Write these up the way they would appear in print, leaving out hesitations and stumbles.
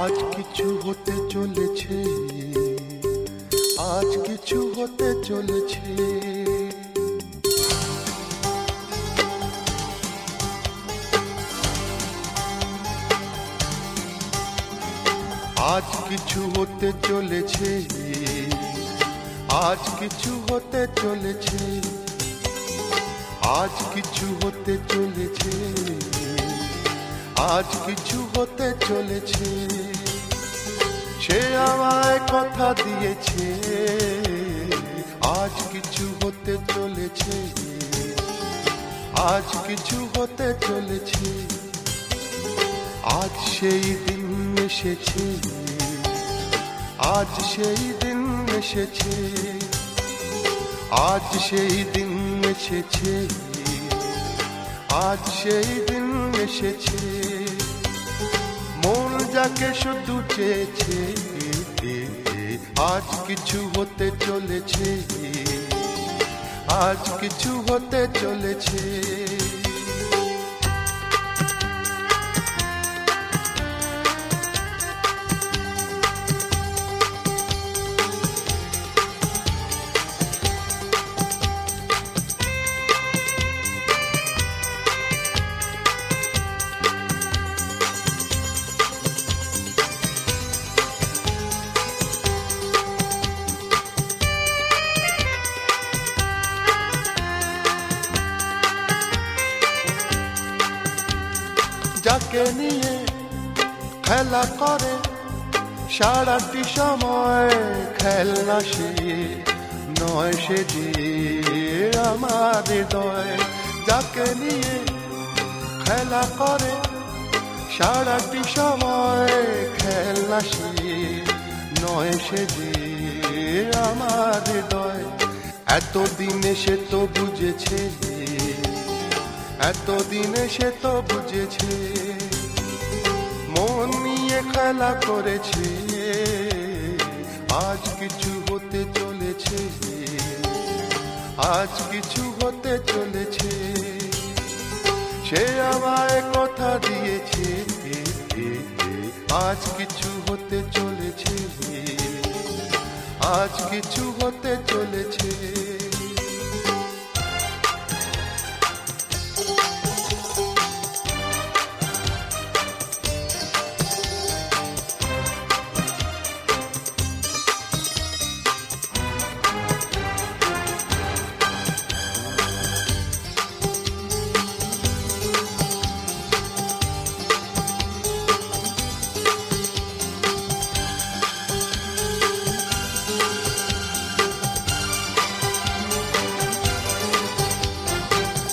আজ কিছু হতে চলেছে, আজ কিছু হতে চলেছে। আজ কিছু হতে চলেছে, আজ কিছু হতে চলেছে, আজ কিছু হতে চলেছে, আজ কিছু হতে চলেছে। সে আমায় কথা দিয়েছে, আজ কিছু হতে চলেছে, আজ কিছু হতে চলেছে। আজ সেই দিন এসেছে, আজ সেই দিন এসেছে, আজ সেই দিন এসেছে, আজ সেই দিন এসেছে। মন যাকে শুধু চেয়েছে, আজ কিছু হতে চলেছে, আজ কিছু হতে চলেছে। যাকে নিয়ে খেলা করে সারাটি সময়, খেলনা সে নয়, সে যে আমার হৃদয়। যাকে নিয়ে খেলা করে সারাটি সময়, খেলনা সে নয়, সে যে আমার হৃদয়। এতদিনে সে তো বুঝেছে, এতদিনে সে তো বুঝেছে, মন নিয়ে খেলা করেছে, আজ কিছু হতে আজ কিছু হতে চলেছে, সে আমায় কথা দিয়েছে। আজ কিছু হতে চলেছে, আজ কিছু হতে চলেছে।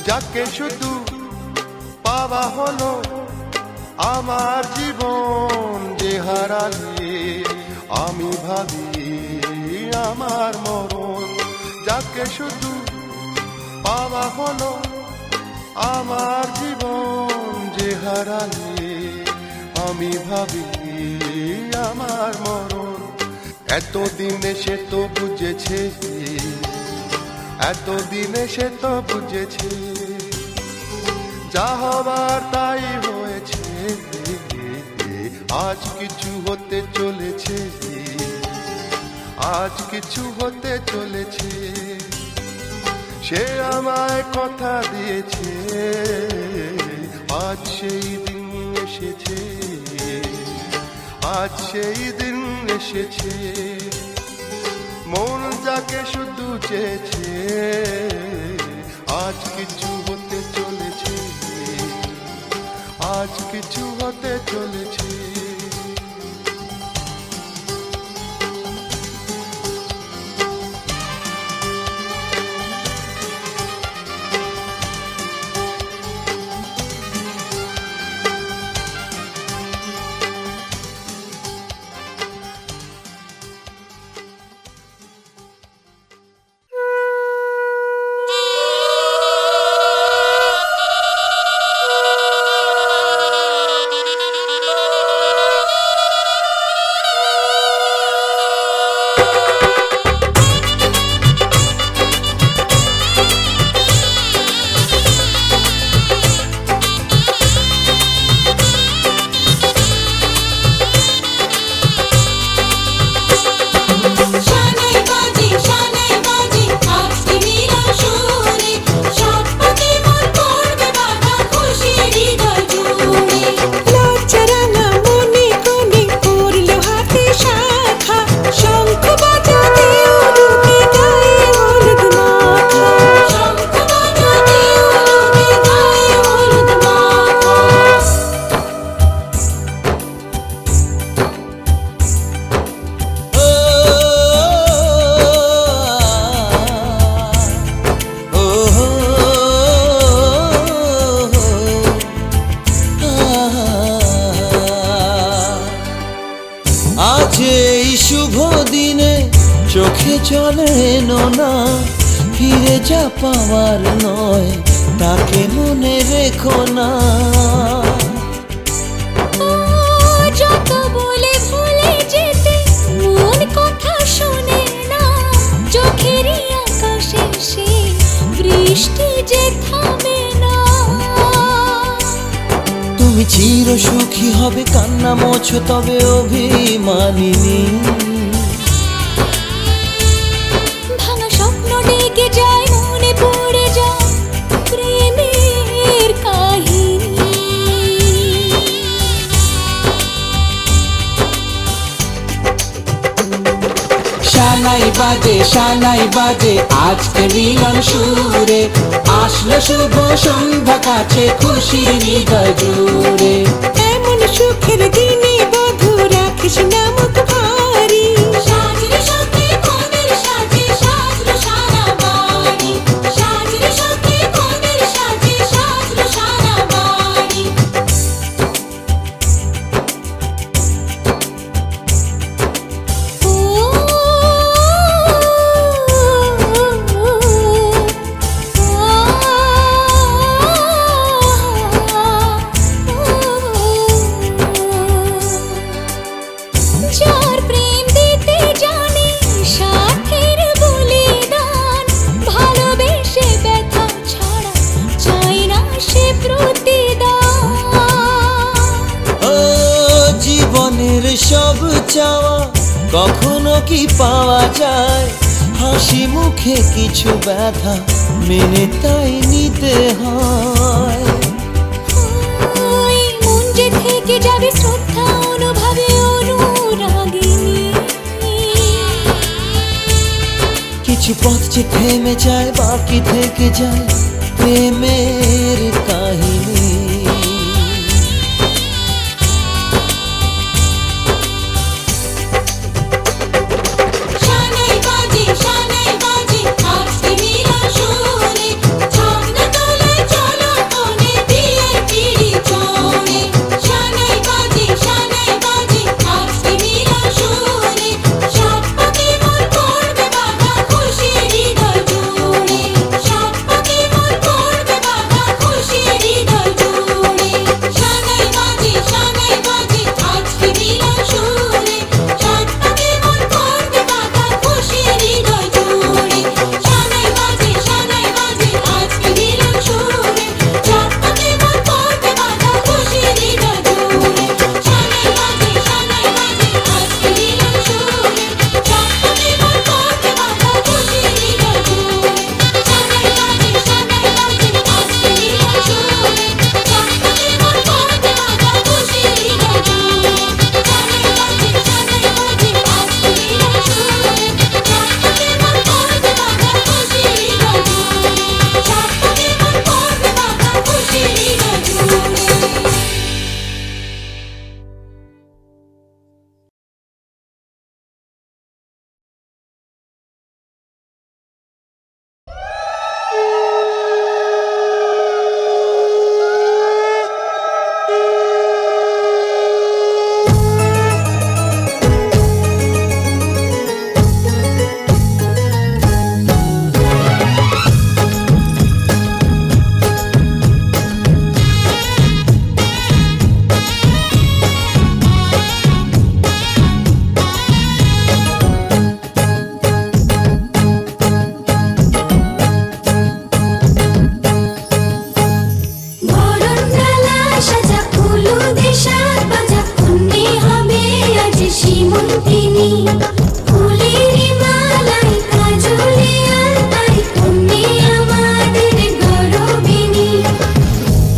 যাকে শুধু পাওয়া হলো আমার জীবন, যে হারালে আমি ভাবি আমার মরণ। যাকে শুধু পাওয়া হলো আমার জীবন, যে হারালে আমি ভাবি আমার মরণ। এতদিনে সে তো বুঝেছে, এতদিনে সে তো বুঝেছে, যা হবার তাই হয়েছে। আজ কিছু হতে চলেছে, আজ কিছু হতে চলেছে। সে আমায় কথা দিয়েছে, আজ সেই দিন এসেছে, আজ সেই দিন এসেছে। মন যাকে শুধু চেয়েছে, আজ কিছু হতে চলেছে, আজ কিছু হতে চলেছে। চোখে চলে না, ফিরে যা পাওয়ার নয়, তাকে মনে রেখো না। যত বলে ভুলে যেতে মন কথা শোনে না, চোখেরই আকাশে সে বৃষ্টি যে থামে না। তুমি চির সুখী হবে, কান্না মোছো তবে অভিমানিনী। যায় মনে পড়ে যায় প্রেমের কাহিনী। শানাই বাজে শানাই বাজে আজকে মিলন সুরে, আসলো শুভ সন্ধ্যা কাছে খুশির হৃদয় জুড়ে। এমন সুখের দিনে বধূ রাখিস না মুখ ভারী, সাজরে সাথে মনের সাজে সাজলো সারা বাড়ি, সাজরে সাথে মনের সাজে সাজলো সারা বাড়ি। কখনো কি পাওয়া যায় হাসি মুখে কিছু ব্যথা মেনে তাই নিতে হয়। ওই মন যে থেকে যাবে শ্রদ্ধা অনুভবে অনুরাগিনী। কিছু পথ যে থেমে যায় বাকি থেকে যায় প্রেমের কাহিনী। শানাই বাজে আজকে মিলন সুরে, ঝর্ণা তোলে চলো কোণে বিয়ের পিঁড়ি চড়ে। শানাই বাজে আজকে মিলন সুরে, সাত পাকে মন করবে বাঁধা খুশির হৃদয় জুড়ে। সাত পাকে মন করবে বাঁধা খুশির হৃদয় জুড়ে। শানাই বাজে আজকে মিলন সুরে, সাত পাকে মন করবে বাঁধা খুশির হৃদয় জুড়ে। শানাই বাজে আজকে মিলন সুরে, সাত পাকে মন করবে বাঁধা খুশির হৃদয় জুড়ে। শানাই বাজে আজকে মিলন সুরে, সাত পাকে মন করবে বাঁধা খুশির হৃদয় জুড়ে। শানাই বাজে আজকে মিলন সুরে, সাত পাকে মন করবে বাঁধা খুশির হৃদয় জুড়ে। শানাই বাজে আজকে মিলন সুরে, সাত পাকে মন করবে বাঁধা খুশির হৃদয় জুড়ে। সাত পাকে মন করবে বাঁধা খুশির হৃদয় জুড়ে। বরণডালা সাজা ফুলুদে সাত বাজা কন্যে হবে আজ সীমন্তিনী। ফুলের মালাই কাজলে আলতায় কন্যে আমাদের গৌরবিনী।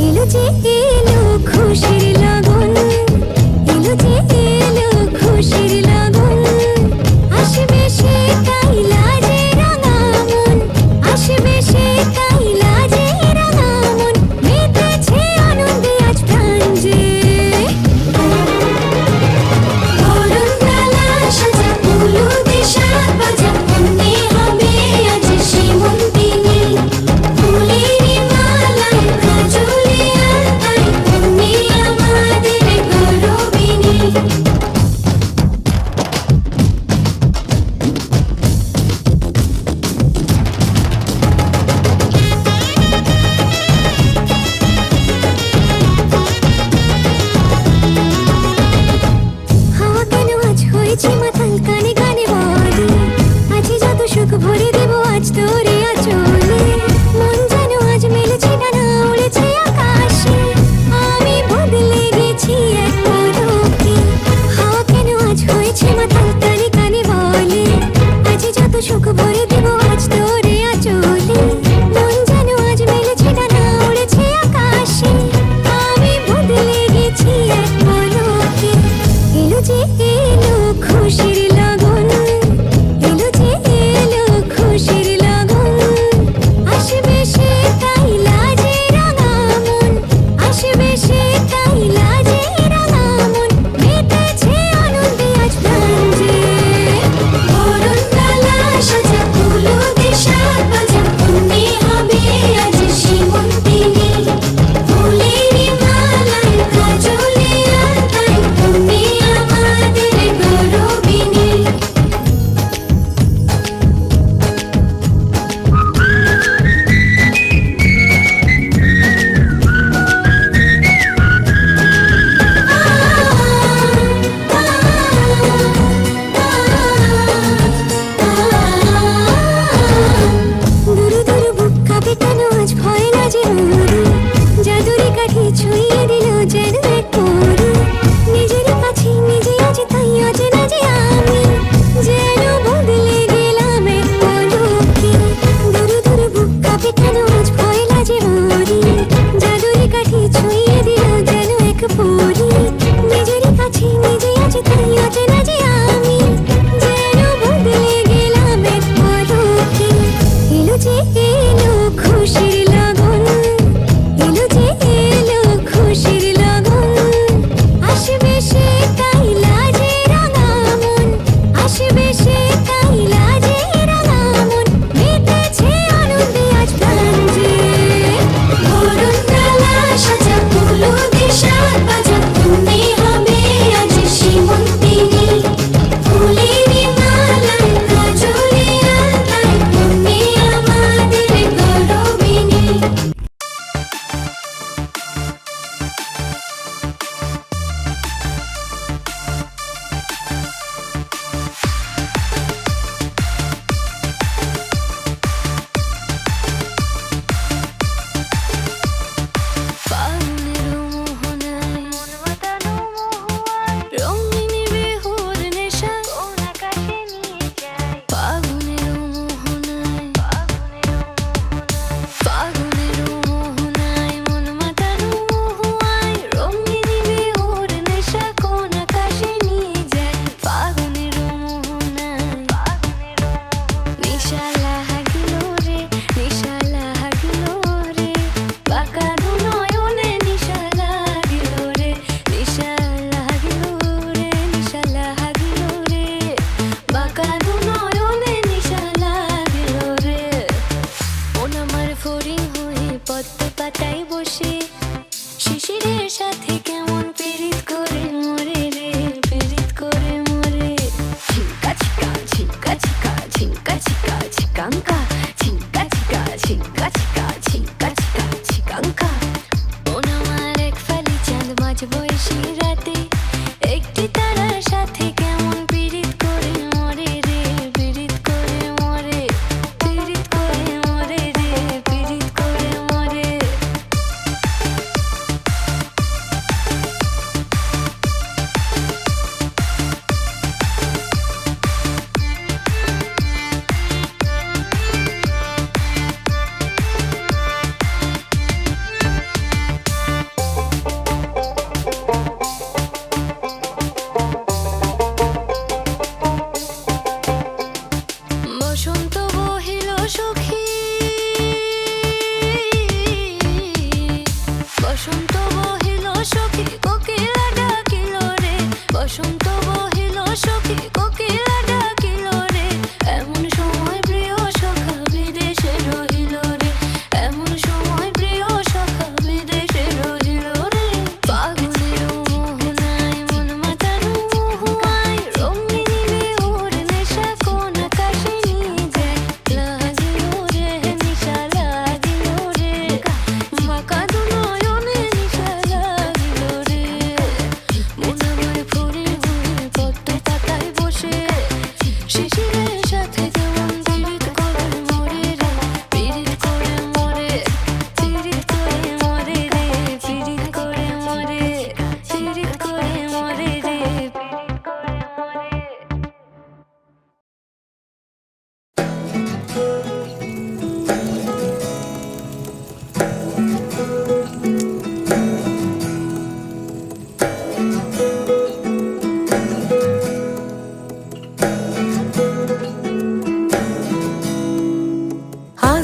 এলো যে এলো খুশির লগন, এলো যে এলো খুশির লগন। আসবে সে কাইলা যে রাঙা মন, আসবে সে কাইলা যে রাঙা মন। মেতেছে আনন্দে আজ প্রাণ যে। বরণডালা সাজা ফুলুদে সাত বাজা কন্যে হবে আজ সীমন্তিনী। ফুলের মালাই কাজলে আলতায় কন্যে আমাদের গৌরবিনী। হাওয়া কেন আজ হয়েছে মাতাল কানে কানে বলে, আছে যত সুখ ভরে দেব আজ তোরে আঁচলে। মন যেন আজ মেলেছে ডানা উড়েছে আকাশে, আমি বদলে গেছি এক পলকে। হাওয়া কেন আজ হয়েছে মাতাল কানে কানে বলে, আছে যত সুখ ভরে দেব আজ তোরে আঁচলে। মন যেন আজ মেলেছে ডানা উড়েছে আকাশে, আমি বদলে গেছি এক পলকে। এলো যে এলো খুশির লগন, এলো যে এলো খুশির লগন। আসবে সে কাইলা যে রাঙা মন, আসবে সে কাইলা যে রাঙা মন। মেতেছে আনন্দে আজ প্রাণ যে। বরণডালা সাজা ফুলুদে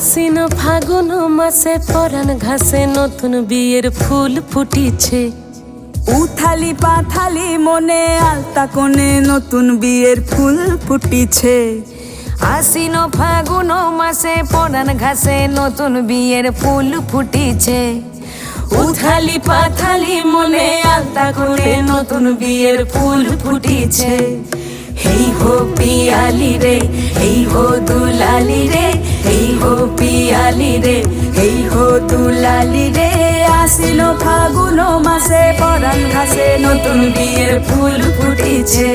আশ্বিন ফাগুন মাসে পরাণ ঘাসে নতুন বিয়ের ফুল ফুটিছে। উথালি পাথালি মনে আলতা কোণে নতুন বিয়ের ফুল ফুটিছে। আশ্বিন ফাগুন মাসে পরাণ ঘাসে নতুন বিয়ের ফুল ফুটিছে। উথালি পাথালি মনে আলতা কোণে নতুন বিয়ের ফুল ফুটিছে। হেই হো পিয়ালি রে, হেই হো দুলালি রে, হেই হো পিয়ালি রে, হেই হো দুলালি রে। আসিল ফাগুন মাসে পরাণ ঘাসে নতুন বিয়ের ফুল ফুটিছে।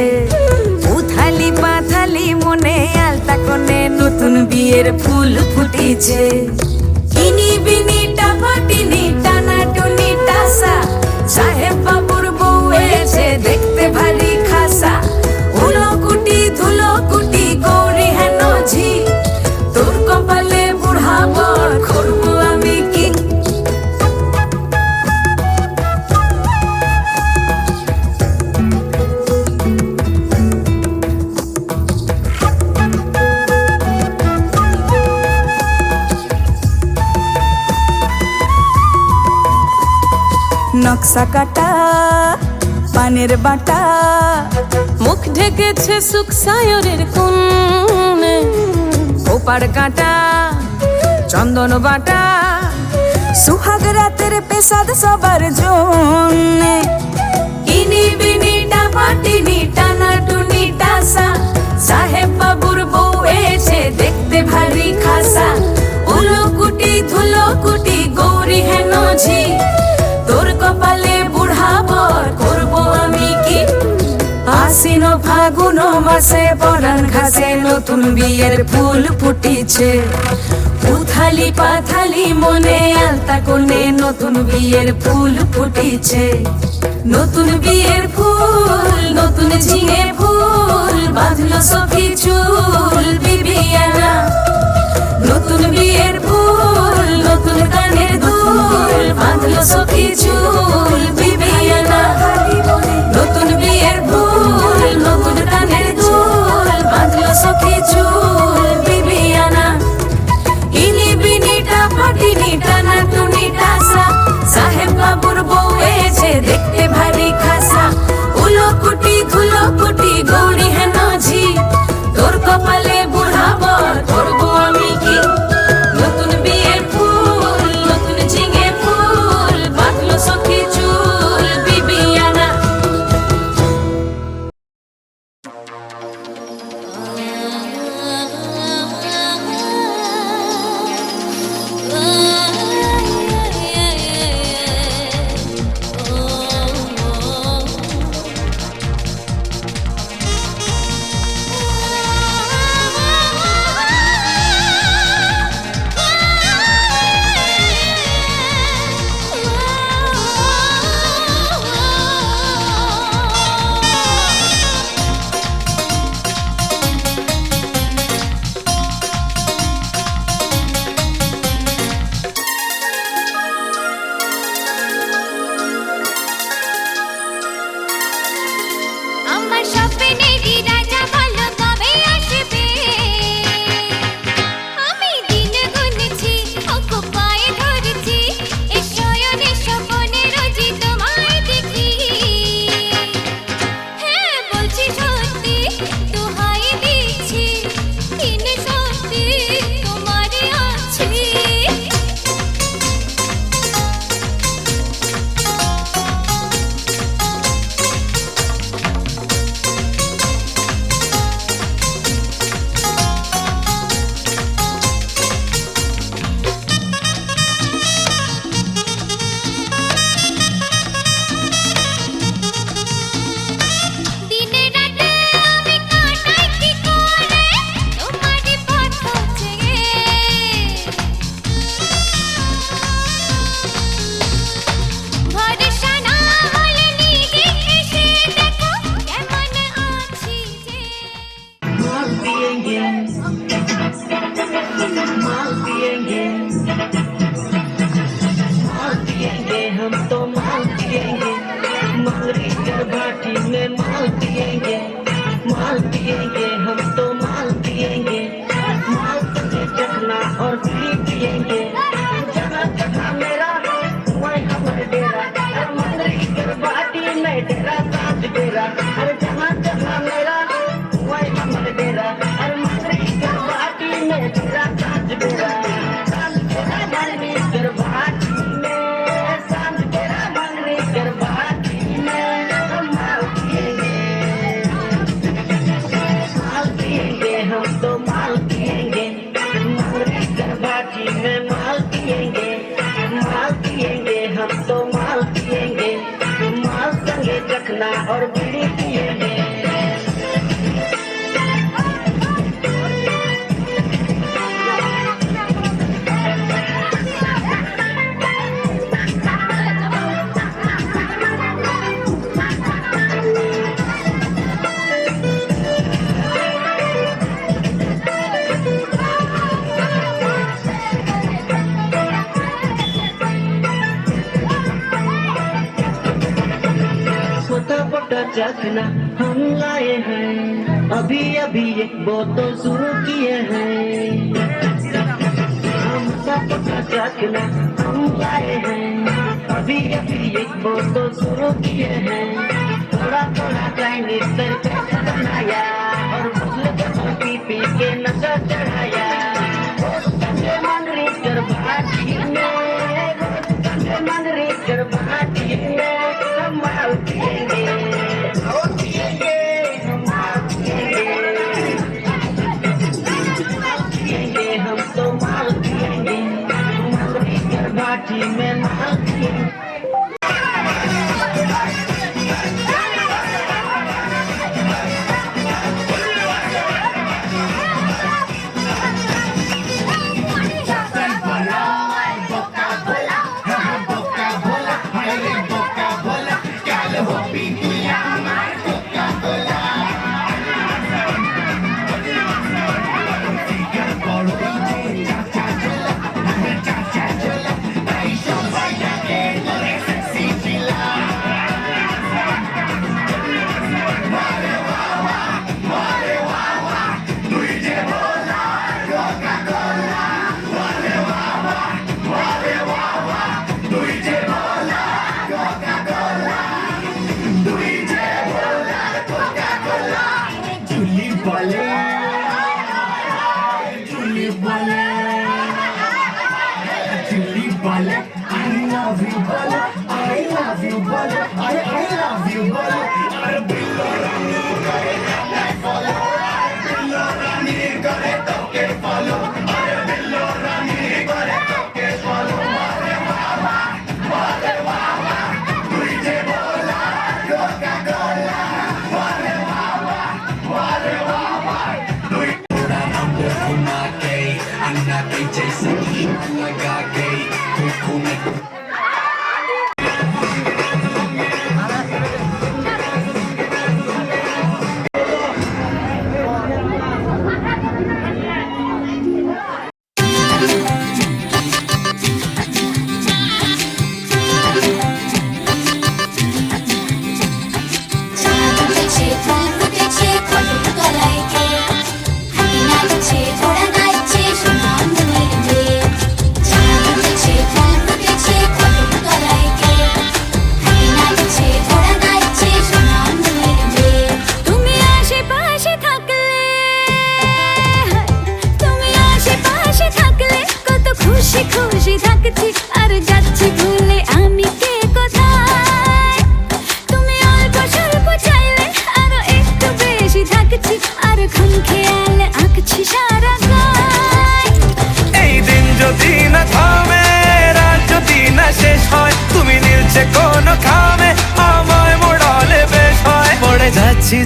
উথালি পাথালি মনে আলতা কোণে নতুন বিয়ের ফুল ফুটিছে। ইনি বিনি টাপাটিনি টানা টুনি টাসা, সাহেব বাবুর বউ এসে দেখতে ভারী খাসা। উলো কুটি ধুলো কুটি গৌরী হেন ঝি, তোর কপালে বুড়া বর করবো আমি কি। নকশা কাটা পানের বাটা, মুখ ঢেকেছে সুখ সায়রের কোণে। ওপার কাটা চন্দন বাটা, সুহাগ রাতের পেশাদ সবার জন্যে। ইনি বিনি টাপাটিনি টানা টুনি টাসা, সাহেব বাবুর বউ এসে দেখতে ভারী খাসা। উলো কুটি ধুলো কুটি গৌরী হেন ঝি, তোর কপালে বুড়া বর করবো আমি কি। আশ্বিন ফাগুন মাসে পরাণ ঘাসে নতুন বিয়ের ফুল ফুটিছে। উথালি পাথালি মনে আলতা কোণে নতুন বিয়ের ফুল ফুটিছে। নতুন বিয়ের ফুল নতুন ঝিঙে ফুল, বাঁধলো সখী চুল বিবিয়ানা। নতুন বিয়ের ফুল নতুন কানের দুল, বাঁধলো সখী চুল বিবিয়ানা। নতুন বিয়ের ফুল নতুন কানের দুল, বাঁধলো সখী চুল বিবিয়ানা। ইনি বিনি টাপাটিনি টানা টুনি টাসা, সাহেব বাবুর বউ এসে দেখতে ভারী খাসা। উলো কুটি ধুলো কুটি গৌরী হেন ঝি, তোর কপালে বুড়া বর और बीड़ी पिएंगे। चखना हम लाए हैं, अभी अभी एक बोतल शुरू किए हैं। हम सबका चखना हम लाए हैं, अभी अभी एक बोतल शुरू किए हैं। थोड़ा थोड़ा चाइनीज तरह बनाया और मुझे पी पी के नशा चढ़ाया। मन कर भाटी में मन कर भाटी में संभाल पिएंगे। में माल पिएंगे।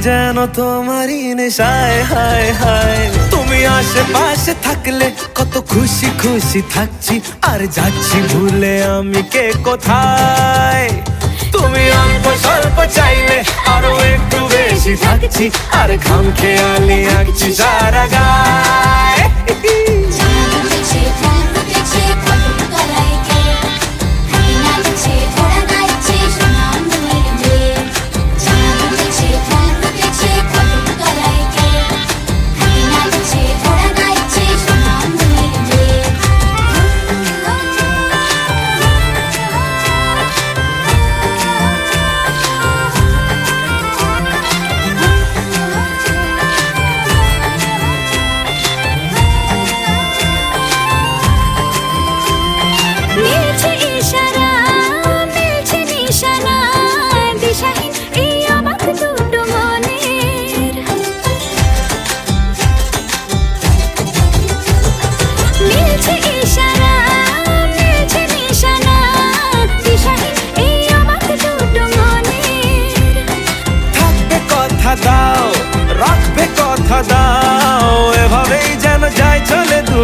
যেন তোমারই নেশায় হায় হায়। তুমি আশেপাশে থাকলে কত খুশি খুশি থাকছি, আর যাচ্ছি ভুলে আমি কে কোথায়। তুমি অল্প স্বল্প চাইলে আরো একটু বেশি থাকছি, আর খাম খেয়ালি আঁকছি সারা গায়।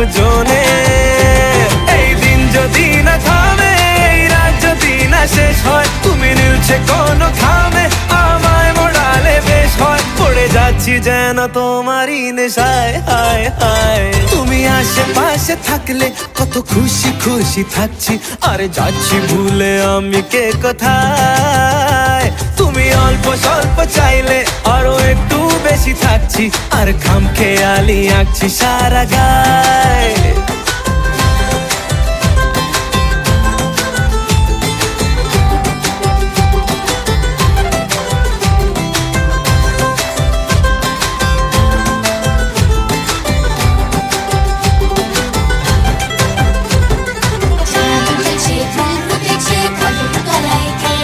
দুজনে। এই দিন যদি না থামে, এই রাত যদি না শেষ হয়, তুমি নিলছে কোনো খামে, আমায় মোড়ালে বেশ হয়। পড়ে যাচ্ছি যেন তোমারই নেশায়, হায় হায়। তুমি আশেপাশে থাকলে কত খুশি খুশি থাকছি, আরে যাচ্ছি ভুলে আমি কে কোথায়। তুমি অল্প স্বল্প চাইলে আরো একটু বেশি থাকছি, আর খাম খেয়ালি আঁকছি সারা গায়। চাঁদ উঠেছে, ফুল ফুটেছে, কদম তলাইতে,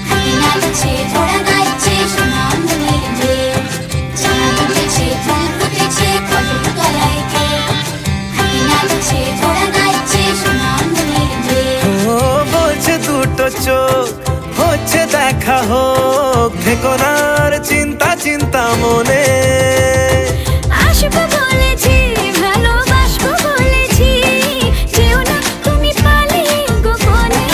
হাতি নাচছে, ঘোড়া নাচছে, সোনামণির ঢেউ। চাঁদ উঠেছে, ফুল ফুটেছে, কদম তলাইতে, হাতি নাচছে, ঘোড়া নাচছে, সোনামণির ঢেউ। ও বলছে দুটো চোখ, হচ্ছে দেখা হোক, থেকো না আর চিন্তা চিন্তা মনে। আসবো বলেছি, ভালোবাসবো বলেছি, যেও না তুমি পালিয়ে গোপনে।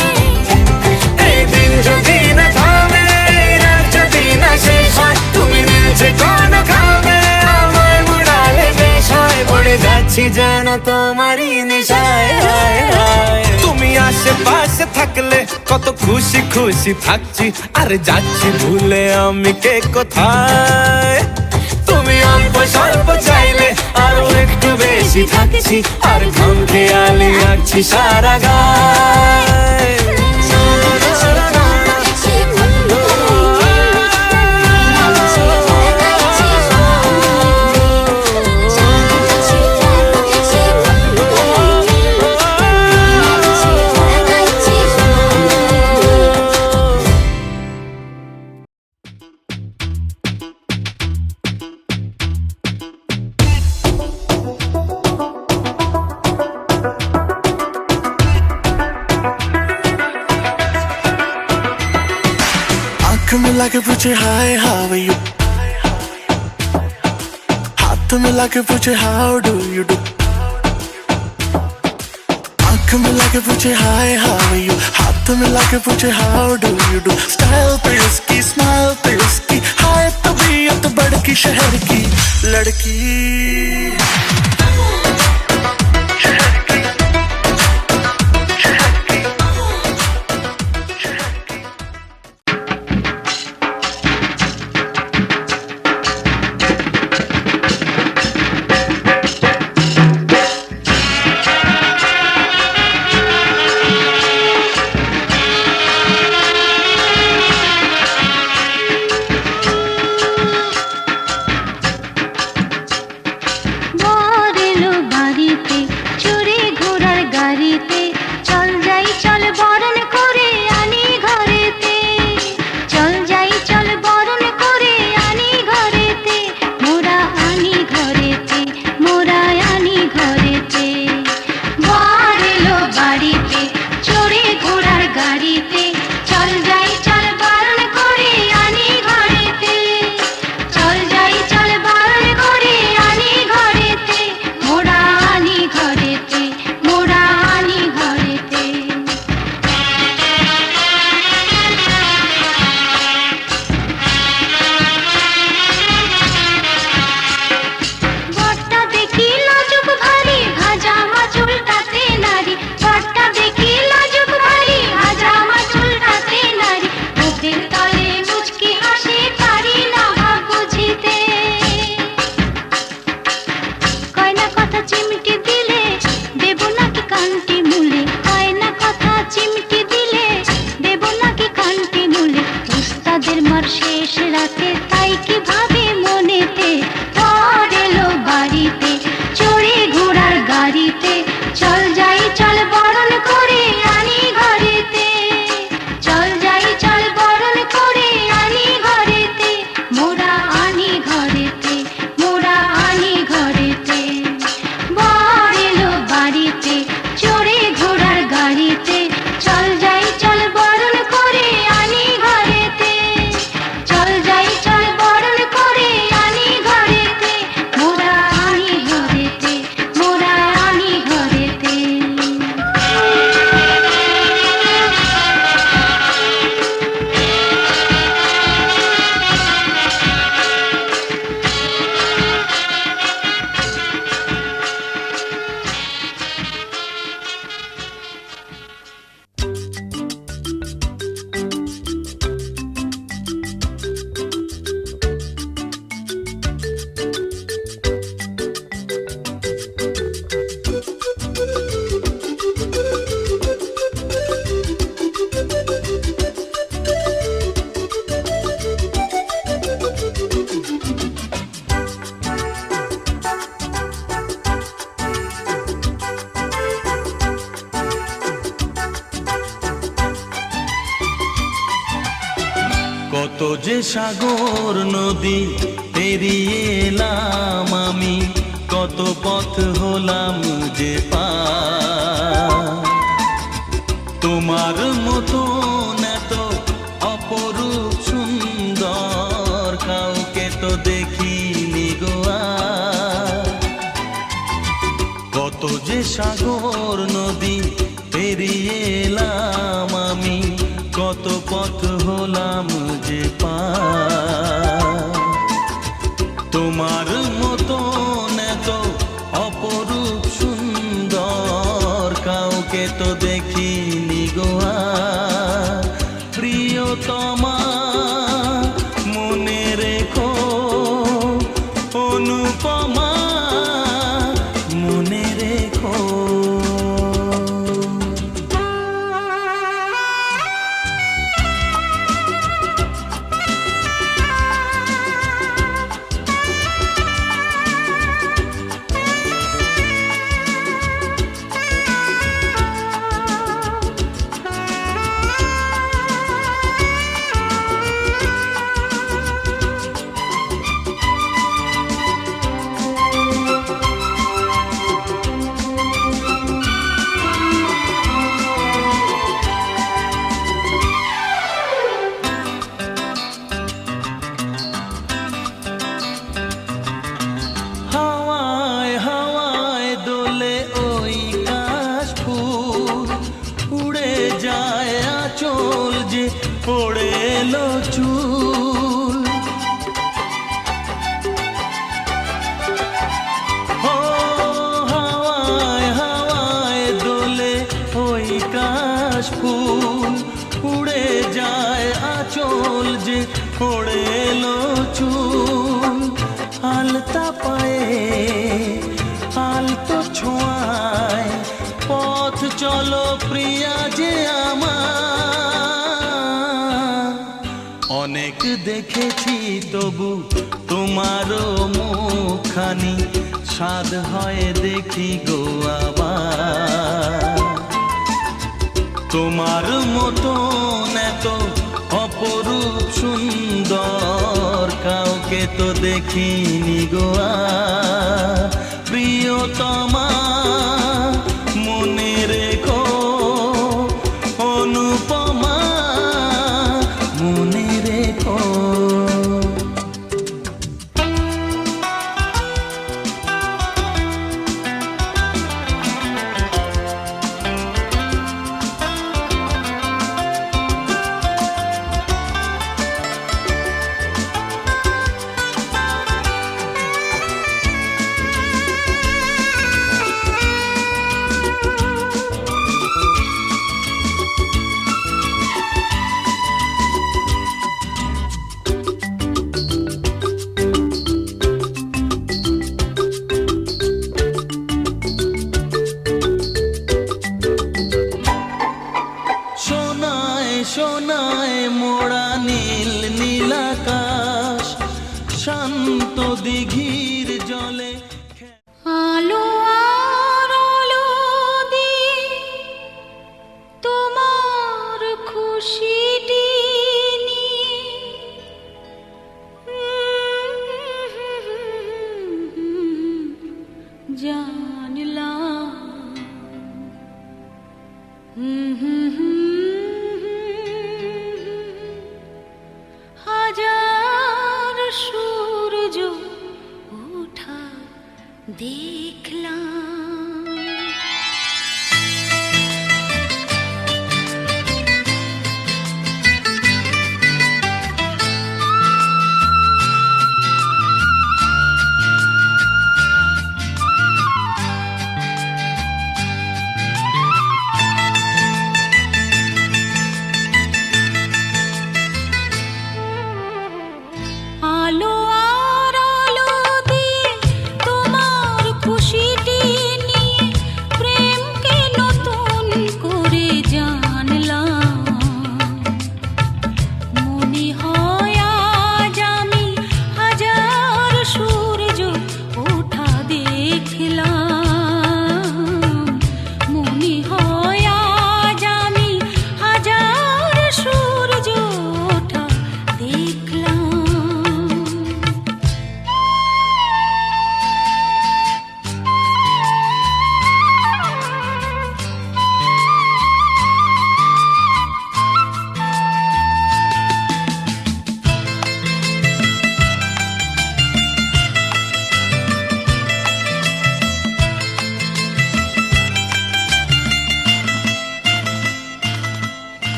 এই দিন যদি না থামে, এই রাত যদি না শেষ হয়, তুমি নিলছে কোনো খামে, আমায় মুড়ালে বেশ হয়। পড়ে যাচ্ছি যেন তোমারই নেশায়, হায় হায়। তুমি আশেপাশে থাকলে কত খুশি খুশি থাকছি, আর যাচ্ছি ভুলে আমি কে কোথায়। তুমি অল্প স্বল্প চাইলে আরো একটু বেশি থাকছি, আর ঘুম খেয়ালি আঁকছি সারা গায়। आंख मिला के पूछे हाय हाउ आर यू, हाथ मिला के पूछे हाउ डू यू डू। आंख मिला के पूछे हाय हाउ आर यू, हाथ मिला के पूछे how do you do. Style पे उसकी, स्माइल पे उसकी, हाय तबीयत बड़की शहर की लड़की। বরেলো যে সাগর নদী পেরিয়ে এলাম আমি, কত পথ হলাম যে পার। তোমার মতন এত অপরূপ সুন্দর কাউকে তো দেখিনি গো আর। কত যে সাগর নদী পেরিয়ে এলাম আমি, কত পথ হলাম যে পার। তোমার মতন এত অপরূপ সুন্দর কাউকে তো দেখিনি গো আর। প্রিয়তমা মনে রেখো, অনুপমা মনে রেখো। হাওয়ায় হাওয়ায় দোলে ওই কাশফুল, উড়ে যায় আঁচল যে পড়ে এলো চুল। ও হাওয়ায় হাওয়ায় দোলে ওই কাশফুল, উড়ে যায় আঁচল যে পড়ে এলো চুল। আলতা পায়ে আলতো ছোঁয়ায় পথ চলো প্রিয়া যে আমার। অনেক দেখেছি তবু তোমারও মুখখানি, স্বাদ হয় দেখি গো আবার। তোমার মতন এত অপরূপ সুন্দর কাউকে তো দেখিনি গো আর। প্রিয়তমা মনে রেখো, অনুপমা মনে রেখো।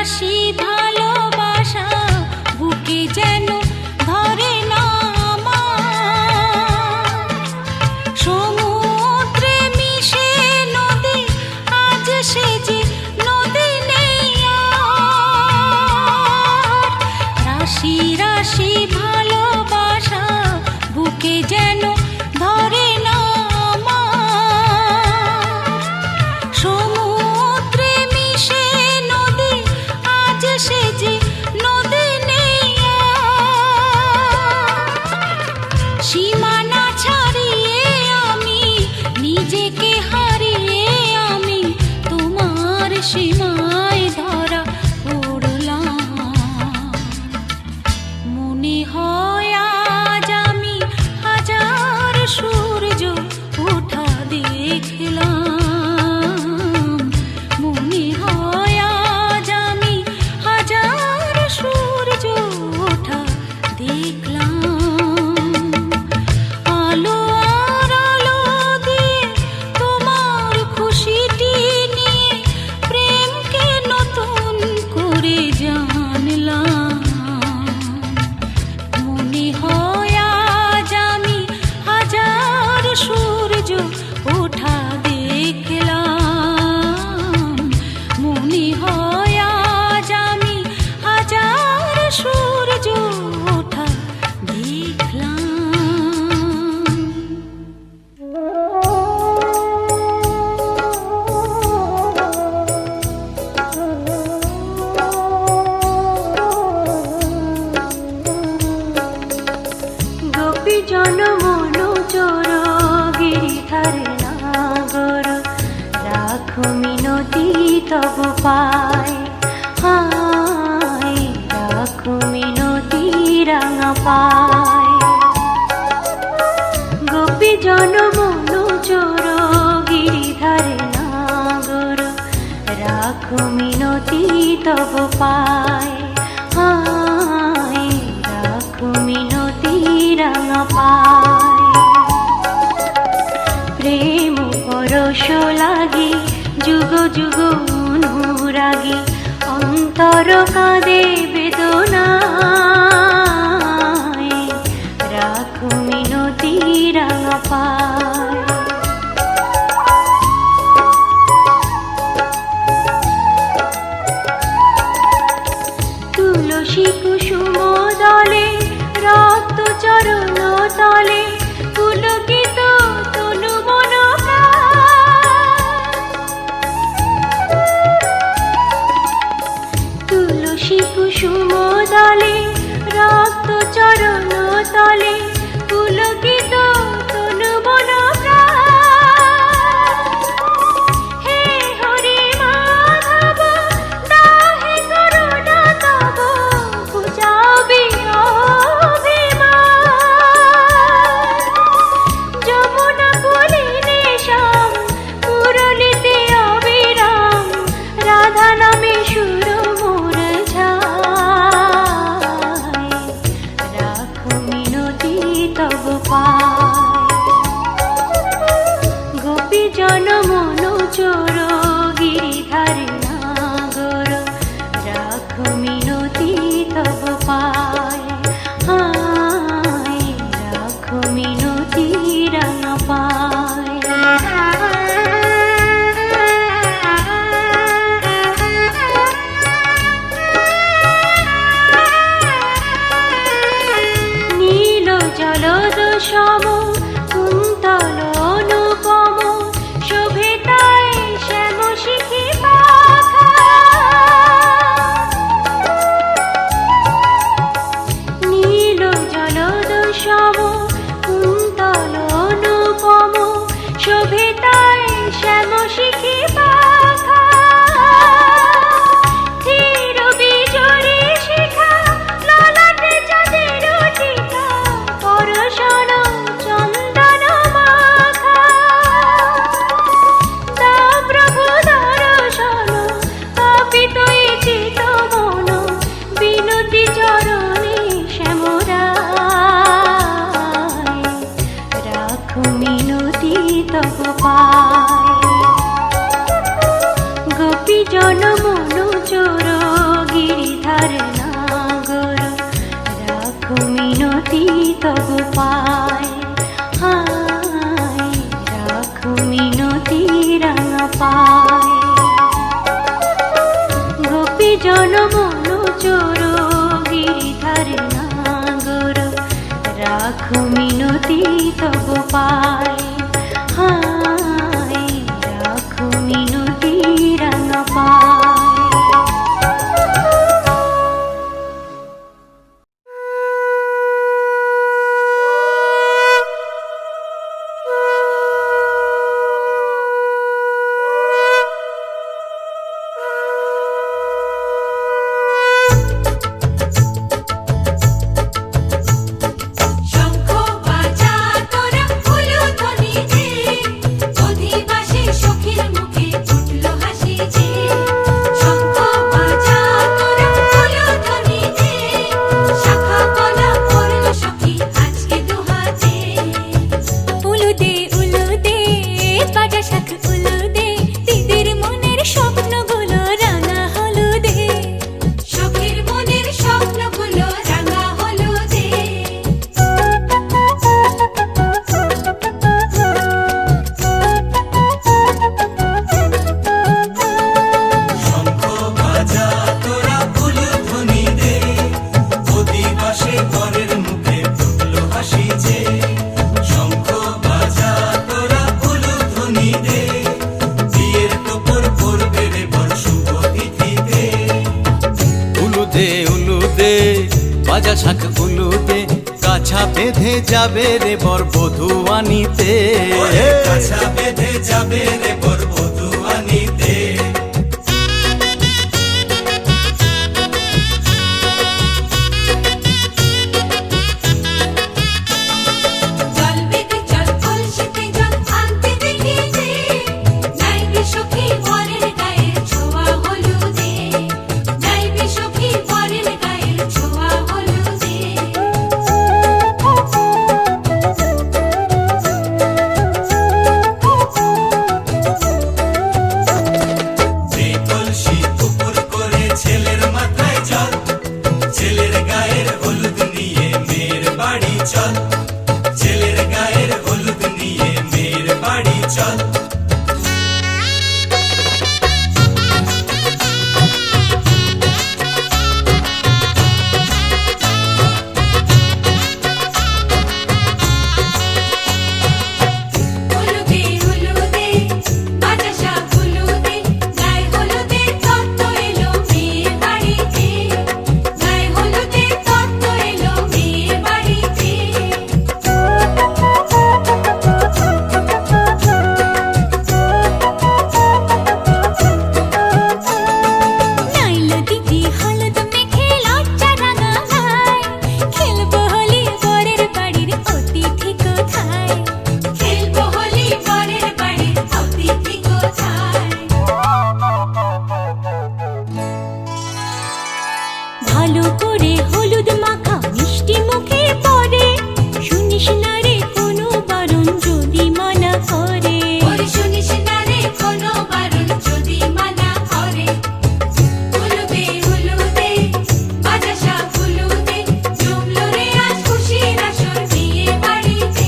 রাশি ভালোবাসা বুকে যেন ধরে না আমার। সমুদ্রে মিশে নদী আজ সে যে নদী নেই আর। রাশি রাশি ভালোবাসা বুকে যেন ধরে না আমার। সমুদ্রে মিশে নদী আজ সে যে নদী নেই আর। সীমানা ছাড়িয়ে আমি নিজেকে হারিয়ে আমি তোমার সীমায় ধরা পড়লাম। মনে হয় আজ আমি হাজার সূর্য ওঠা দেখলাম। মনে হয় আজ আমি হাজার সূর্য ওঠা দেখলাম। আলো আর আলো দিয়ে তোমার খুশিটি নিয়ে প্রেমকে নতুন করে জানলাম। মনে হয় আজ আমি হাজার সূর্য ওঠা দেখলাম। মনে হয় আজ আমি হাজার সূর্য ওঠা দেখলাম। গোপী জন মনো চোর গিরিধারে নাগর রাখো মিনতি তব পায়। হায় রাখো মিনতি রাঙা পায়। গোপী জন মনো চোর গিরিধারে নাগর রাখো মিনতি তব পায়। হায় রাখো মিনতি রাঙা পায়। প্রেম পরশ লাগি যুগ যুগ অনুরাগী অন্তর কাঁদে বেদনায়। রাখো মিনতি রাঙা পায়। তুলসী কুসুম দলে রক্ত চরণ তলে পুলকিত তনু মন প্রাণ। তুলসী কুসুম দলে রক্ত চরণ তলে পুলকিত তনু মন প্রাণ। হে হরি মাধব দাহে করুণা তব বুঝাবি অভিমান। যমুনা কুলিনে শ্যাম মুরলিতে অবিরাম রাধা নামে সুর মোর ঝায়। রাখো মিনতি তব পায়। গোপী জন মনো চোর গিরিধারে নাগর রাখো মিনতি তব পায়। হায় রাখো মিনতি রাঙা পায়। নীল জলদ সম কুন্তল অনুপম শোভে তাই শ্যাম শিখি পাখা। নীল জলদ সম কুন্তল অনুপম শোভে তাই শ্যাম শিখি পাখা। ধীর বিজড়ি শিখা ললাটে চাঁদের টিকা পরশন চন্দন মাখা। তা প্রভু দর্শন পাপিত এই চিত মন বিনতি চরণে শ্যামরায়। রাখো মিনতি তব পায়। গোপী জন মনো চোর তবু পায় হায় রাখো মিনতি রাঙা পায় গোপী জনমন চোর গিরিধার নাগর রাখো মিনতি তবু পায় হায় রাখো মিনতি রাঙা পায় শঙ্খ বাজা তোরা উলুধ্বনি দে অধিবাসী সখীর মুখে ফুটলো হাসি যে শঙ্খ বাজা তোরা উলুধ্বনি দে শাখা কলা পড়লো সখী আজকে দুহাতে উলু দে বাজা শাখ উলু দে দিদির মনের স্বপ্নগুলো রাঙা হলুদে সখীর মনের স্বপ্নগুলো রাঙা হলুদে শঙ্খ বাজা তোরা উলুধ্বনি দে অধিবাসে বরের মুখে ফুটলো হাসি যে শঙ্খ বাজা তোরা উলুধ্বনি দে বিয়ের তোপর পড়বে রে বর শুভ তিথিতে উলু দে বাজা শাখ উলু দে কাছা বেঁধে যাবে রে বর বধূ আনিতে কাছা বেঁধে যাবে রে বর বধূ আনিতে জল বেঁধে জল কলসিতে জল আনতে দেখি যে নাইবে সখী বরের গায়ের ছোঁয়া হলুদে নাইবে সখী বরের গায়ের ছোঁয়া হলুদে যে কলসি উপর করে ছেলের মাথায় জল ছেলের গায়ের হলুদ নিয়ে মেয়ের বাড়ি চল ছেলের গায়ের হলুদ নিয়ে মেয়ের বাড়ি চল হলুদে হলুদে বাজা শাখ হলুদে গায়ে হলুদে তত্ত্ব এলো মেয়ের বাড়িতে গায়ে হলুদে তত্ত্ব এলো মেয়ের বাড়িতে নাইলো দিদি হলুদ মেখে লজ্জা রাঙা গায় খেলবো হোলি বরের বাড়ির অতিথি কোথায় খেলবো হোলি বরের বাড়ির অতিথি কোথায় ভালো করে হলুদ মাখা মিষ্টি মুখে পড়ে শুনিস না রে কোনো বারণ যদি মানা করে শুনিস না রে কোনো বারণ যদি মানা করে হলুদে হলুদে বাজা শাখ হলুদে জমলো রে আজ খুশির আসর বিয়ে বাড়িতে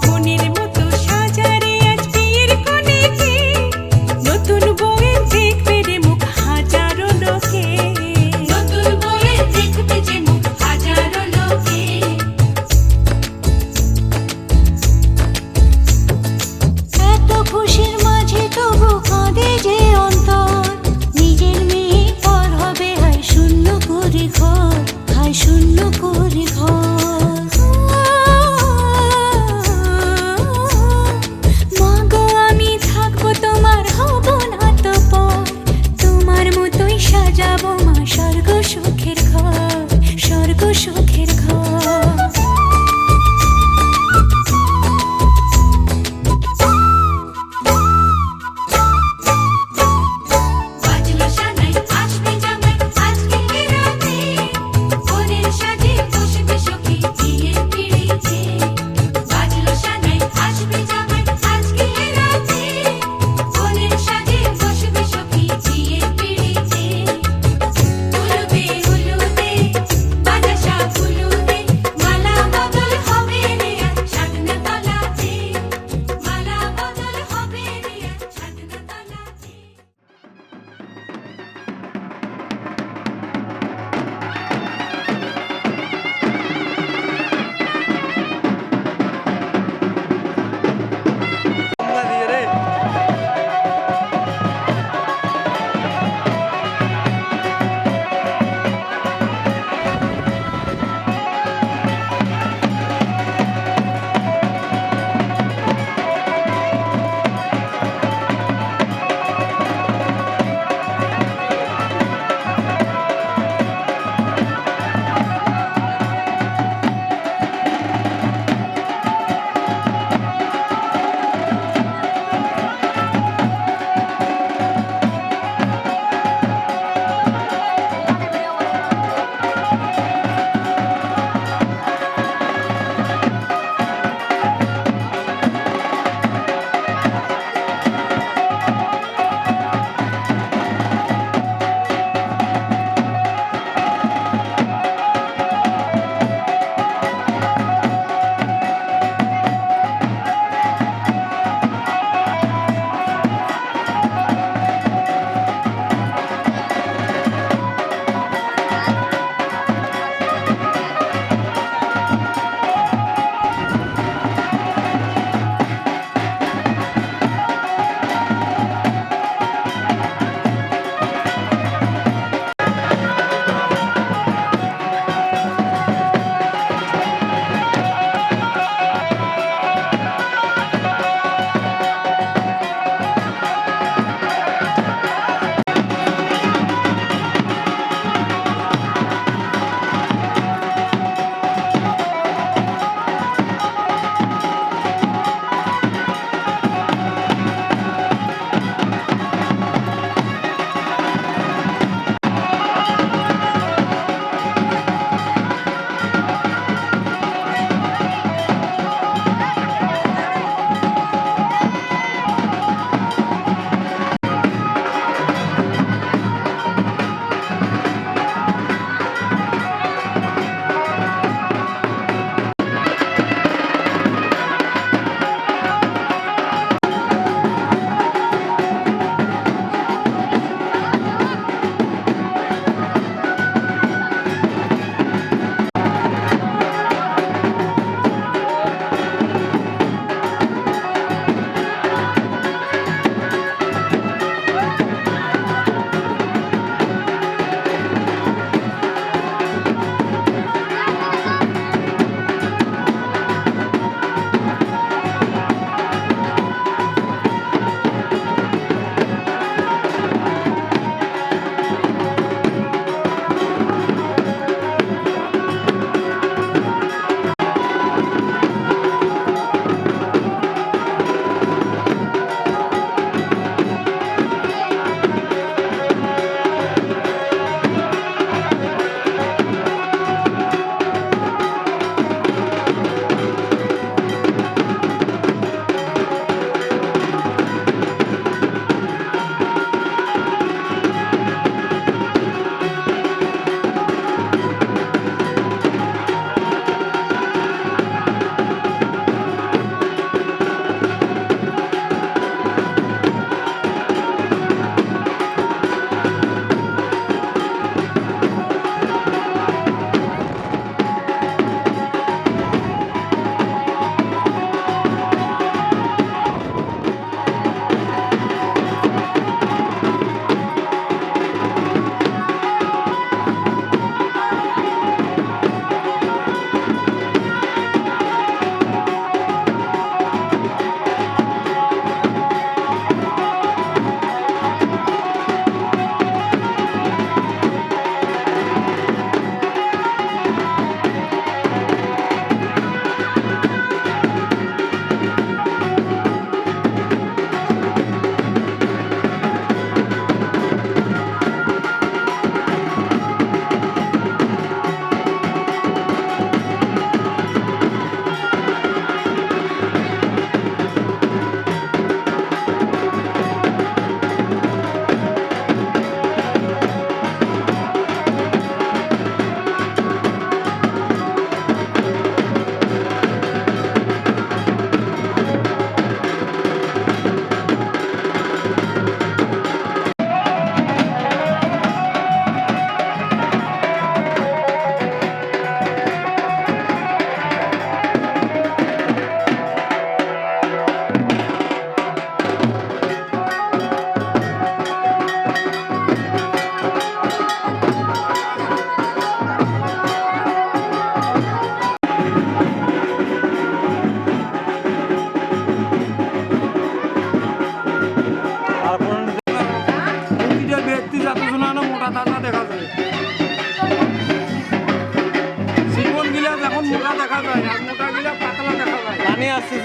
মনের মতো সাজারে আজ বিয়ের কনেকে নতুন বউয়ের দেখবে রে মুখ হাজারো লোকে নতুন বউয়ের দেখবে যে মুখ হাজারো লোকে এত খুশির মাঝে তবু কাঁদে যে অন্তর নিজের মেয়ে পর হবে হায় শূন্য করে ঘর হায় শূন্য করে ঘর মা গো আমি থাকবো তোমার হব না তো পর তোমার মতোই সাজাবো মা স্বর্গ সুখের ঘর স্বর্গ সুখের ঘর বাজলো সানাই আসবে জামাই আজকে রাতে বোনের সাজে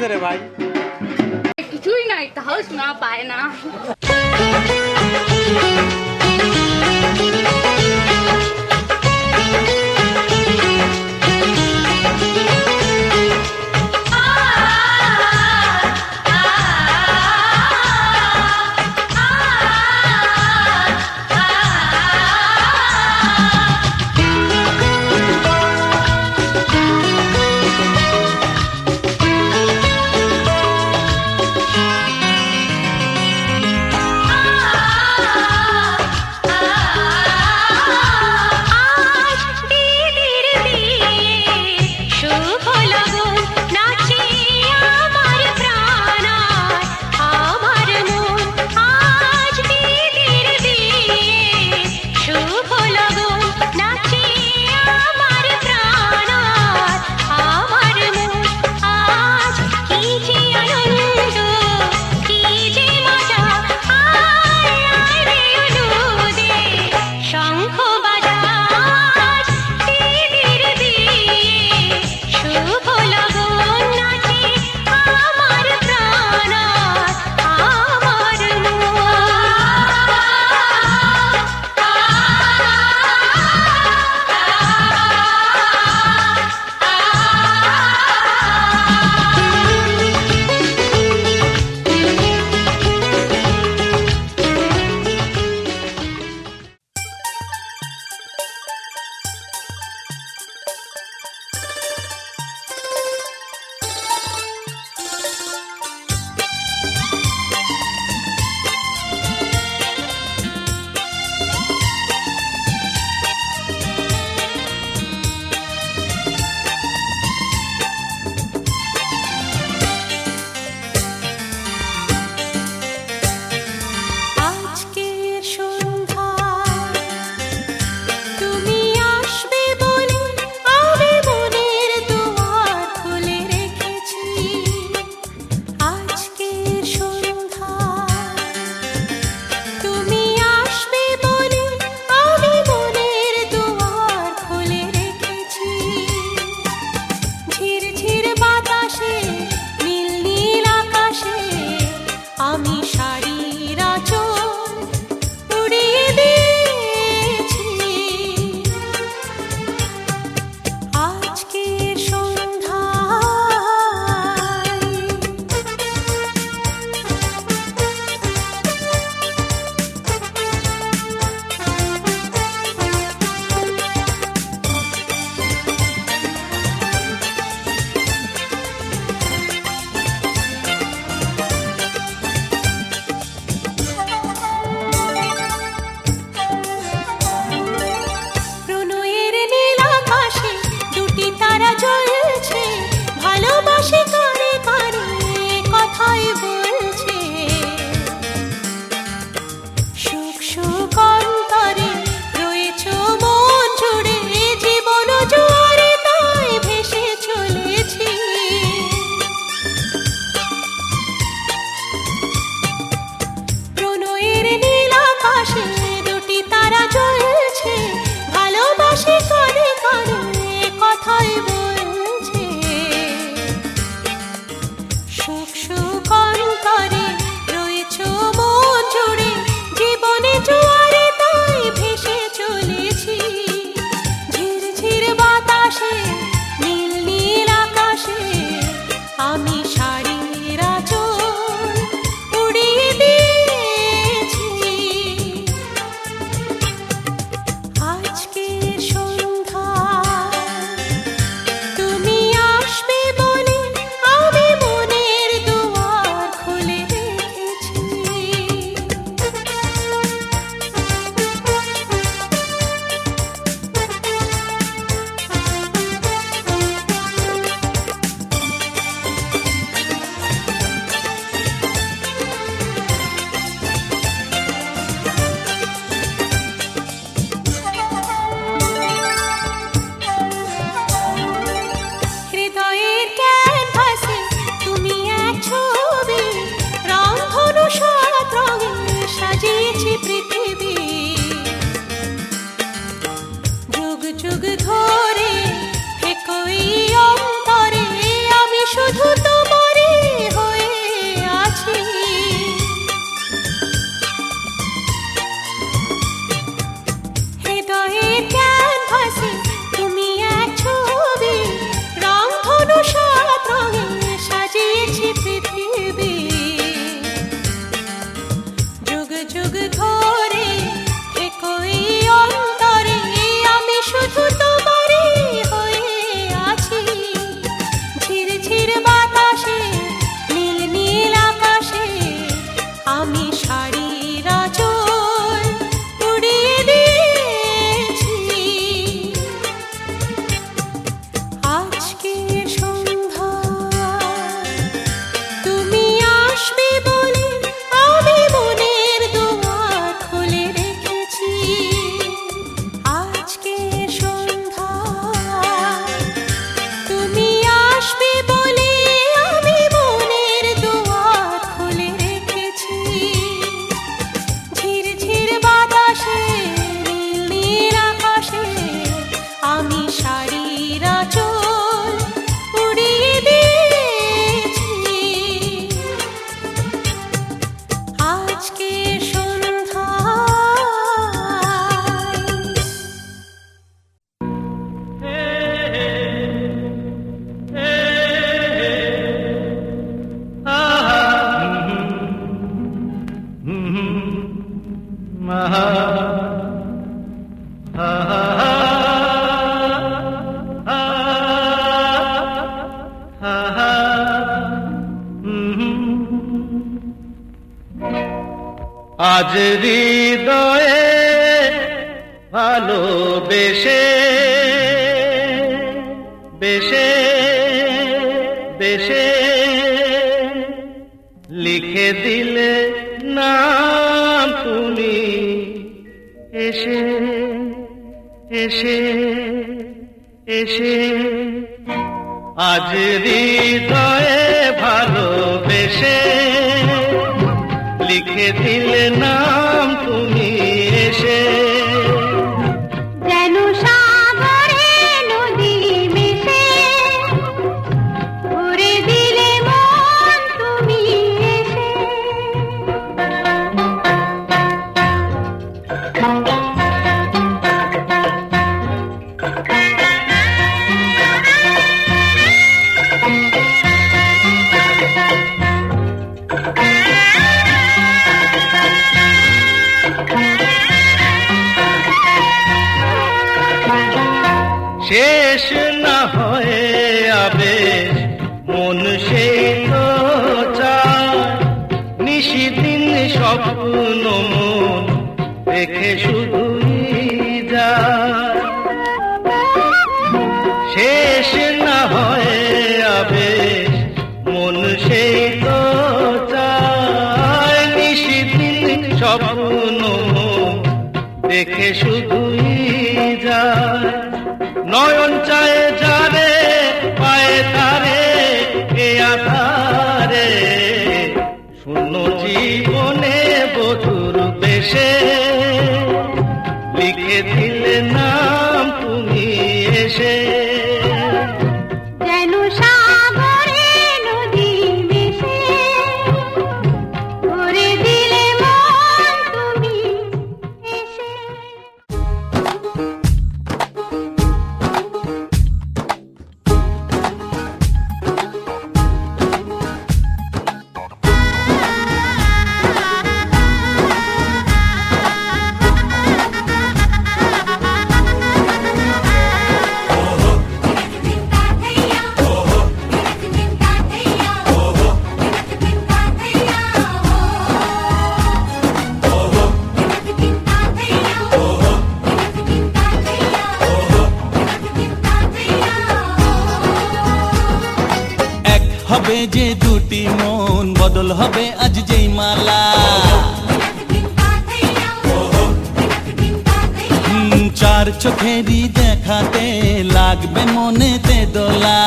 হয়েছে রে ভাই? কিছুই নাই, তাও শোনা পায় না। আমি শাড়ির আঁচল উড়িয়ে দিয়েছি। আজকে সন্ধ্যা তুমি আসবে বলে আমি মনের দুয়ার খুলে রেখেছি। আজকে সন্ধ্যা তুমি আসবে বলে আমি মনের দুয়ার খুলে রেখেছি। ঝিরঝির বাতাসে নীল নীল আকাশে আমি শাড়ির আঁচল উড়িয়ে দিয়েছি। আজকে সন্ধ্যায় আজ হৃদয়ে ভালোবেসে বেশে বেশে লিখে দিলে নাম তুমি এসে এসে এসে। আজ হৃদয়ে ভালোবেসে লিখে দিলে নাম তুমি এসে। যেন সাগরে নদী মিশে ভরে দিলে মন তুমি এসে। শেষ না হয়ে আবেশ মন সেই তো চায় নিশিদিন স্বপ্ন মন দেখে শুধুই যায়। শেষ না হয়ে আবেশ মন সেই তো চায় নিশিদিন স্বপ্ন মন দেখে শুধুই যায়। নয়ন চায় যারে পায়ে তারে এ আধারে শূন্য জীবনে বধুর বেশে লিখে দিলে নাম তুমি এসে। যেন সাগরে নদী মিশে ভরে দিলে মন তুমি এসে। হবে যে দুটি মন বদল হবে আজ যেই মালা। চার চোখেরই দেখাতে লাগবে মনেতে দোলা।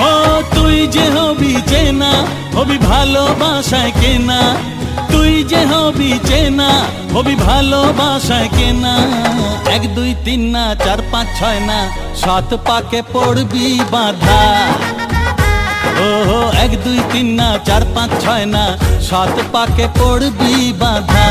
ও তুই যে হবি চেনা হবি ভালোবাসায় কেনা। তুই যে হবি চেনা হবি ভালোবাসায় কেনা। 1 2 3 না 4 5 6 না 7 পাকে পড়বি বাধা। ও 1 2 3 না 4 5 6 না 7 পাকে পড়বি বাধা।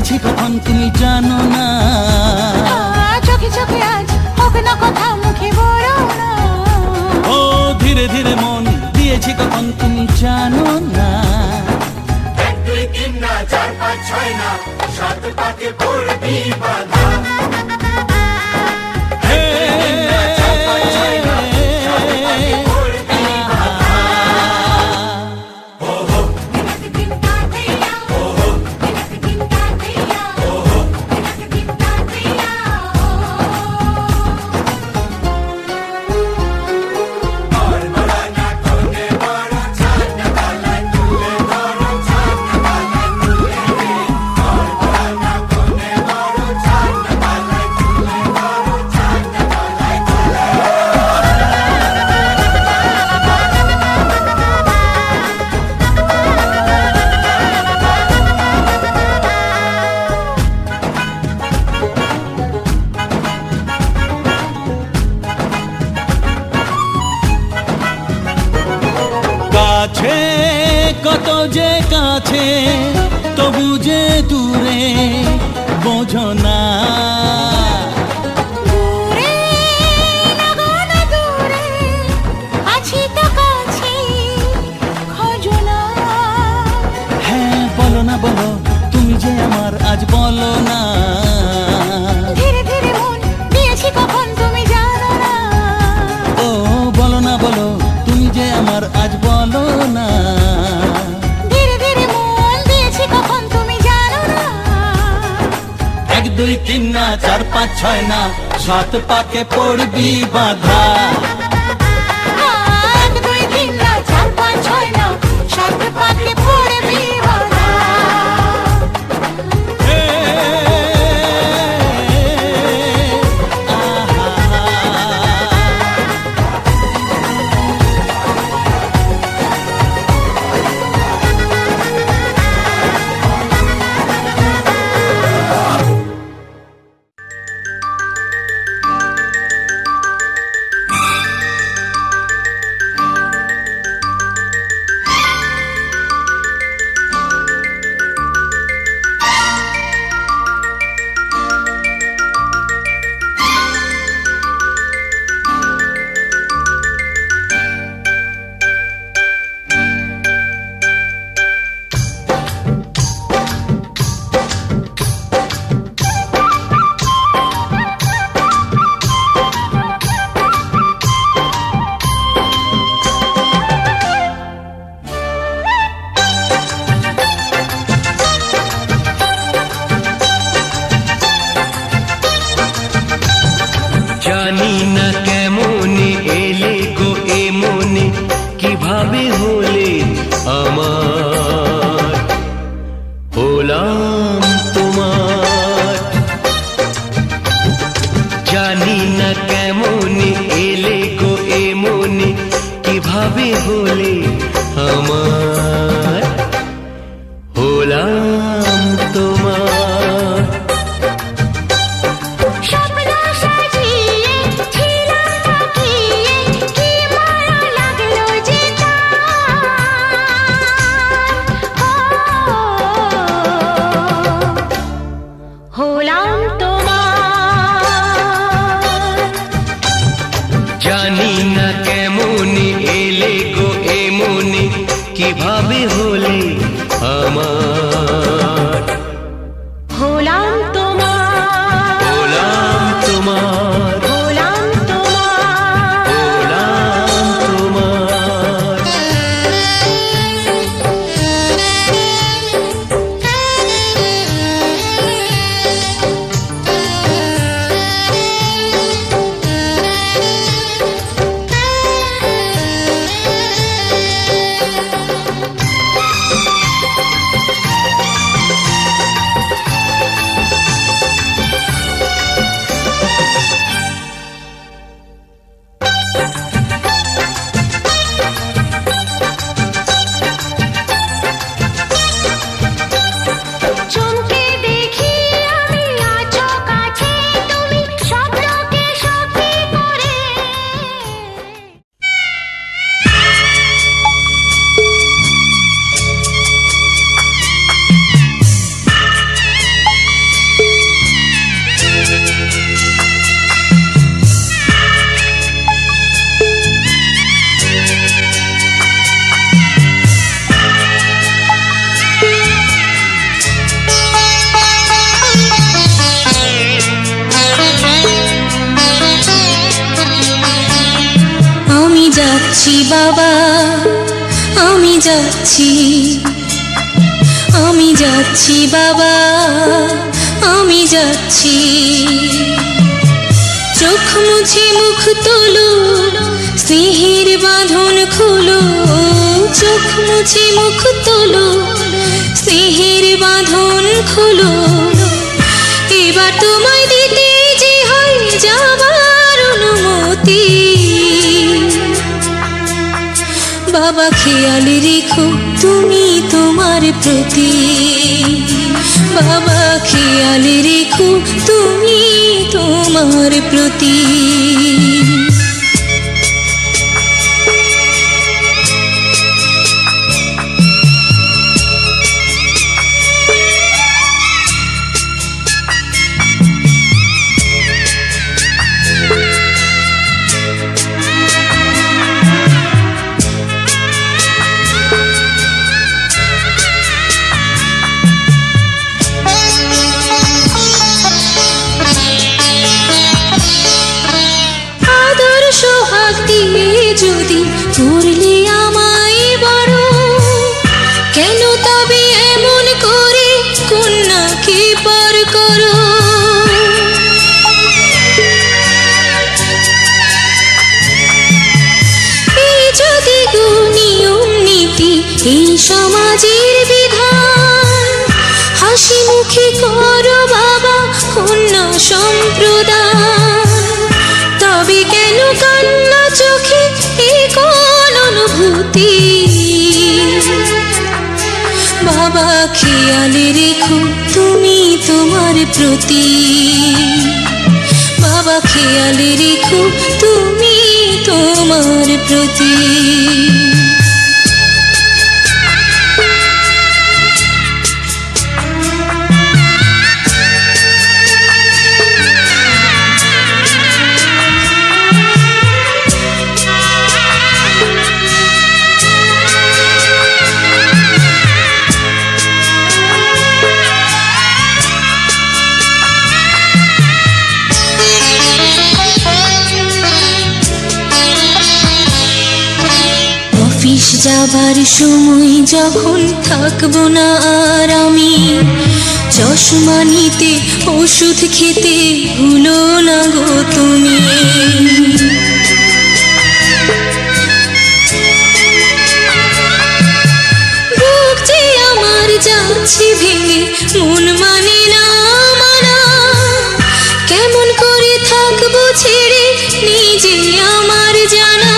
দিয়েছি কখন তুমি জানো না। চোখে চোখে আজ হোক না কথা মুখে বলো না। ও ধীরে ধীরে মন দিয়েছি কখন তুমি জানো না। 1 2 3 না 4 5 6 না 7 পাকে পড়বি বাধা। কাছে কত যে কাছে তবু যে দূরে বোঝো না। দূরে লাগো না দূরে আছি তো কাছে খোঁজো না। হ্যাঁ বলো না বলো তুমি যে আমার আজ বলো না। ধীরে ধীরে মন দিয়েছি কখন তুমি জানো না। ও বলো না বলো তুমি যে আমার আজ বলো না। ধীরে ধীরে মন দিয়েছি কখন তুমি জানো না। 1 2 3 না 4 5 6 না 7 পাকে পড়বি বাধা। 1 2 3 না 4 5 6 না 7 পাকে পড়বি বাধা। জানি না কেমনে এলে গো এ মনে কিভাবে হলে আমার হলাম তোমার। জানি না কেমনে এলে গো এ মনে কিভাবে হলে আমার হলাম তোমার। স্বপ্ন সাজিয়ে ছিলাম তাকিয়ে কি মায়া লাগলো যে তার। হলাম তোমার। জানি না কেমনে এলে গো এ মনে কিভাবে হলে আমার হলাম তোমার। হলাম তোমার। হলাম তোমার। হলাম তোমার। যাচ্ছি বাবা, আমি যাচ্ছি, আমি যাচ্ছি বাবা, আমি যাচ্ছি। চোখ মুছে মুখ তোলো, স্নেহের বাঁধন খোলো, চোখ মুছে মুখ তোলো, স্নেহের বাঁধন খোলো। এবার তোমায় দিতে যে হয় যাবার অনুমতি। বাবা খেয়াল রেখো তুমি তোমার প্রতি, বাবা খেয়াল রেখো তুমি তোমার প্রতি। সোহাগ দিয়ে যদি করলে আমায় বড়, কেন তবে এমন করে কন্যাকে পর করো। এই যদি গো নিয়ম নীতি, এই সমাজের বিধান, হাসি মুখে করো বাবা কন্যা সম্প্রদান। তবে কেন কান্না চোখে এই কোন অনুভূতি। বাবা খেয়াল রেখো তুমি তোমার প্রতি, বাবা খেয়াল রেখো তুমি তোমার প্রতি। অফিস যাবার সময় যখন থাকবো না আর আমি, চশমা নিতে ওষুধ খেতে ভুলো না গো তুমি। বুক যে আমার যাচ্ছে ভেঙে, মন মানে না মানা, কেমন করে থাকবো ছেড়ে নিজে আমার জানা।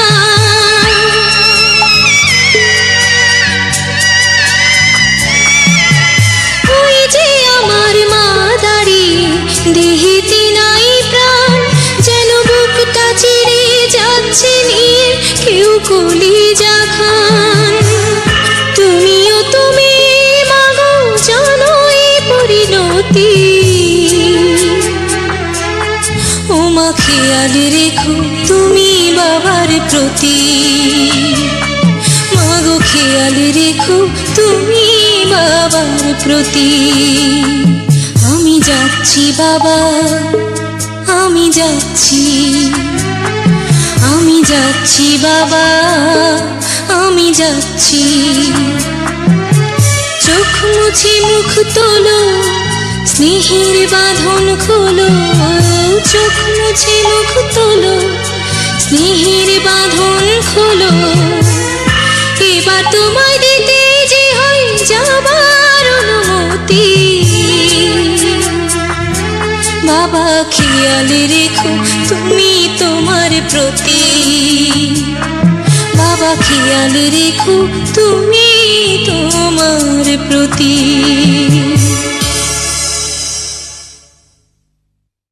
দেহেতে নাই প্রাণ, যেন বুকটা চিরে যাচ্ছে নিয়ে কেউ কলিজা খান। তুমিও তুমি মাগো জানো এই পরিণতি। ওমা খেয়াল রেখো তুমি বাবার প্রতি, মাগো খেয়াল রেখো তুমি বাবার প্রতি। আমি যাচ্ছি বাবা, আমি যাচ্ছি, আমি যাচ্ছি বাবা, আমি যাচ্ছি। চোখ মুছে মুখ তোলো, স্নেহের বাঁধন খোলো, চোখ মুছে মুখ তোলো, স্নেহের বাঁধন খোলো। এবার তোমায় দিতে যে হয় যাবার অনুমতি। বাবা খেয়াল রেখো তুমি তোমার প্রতি, বাবা খেয়াল রেখো তুমি তোমার প্রতি।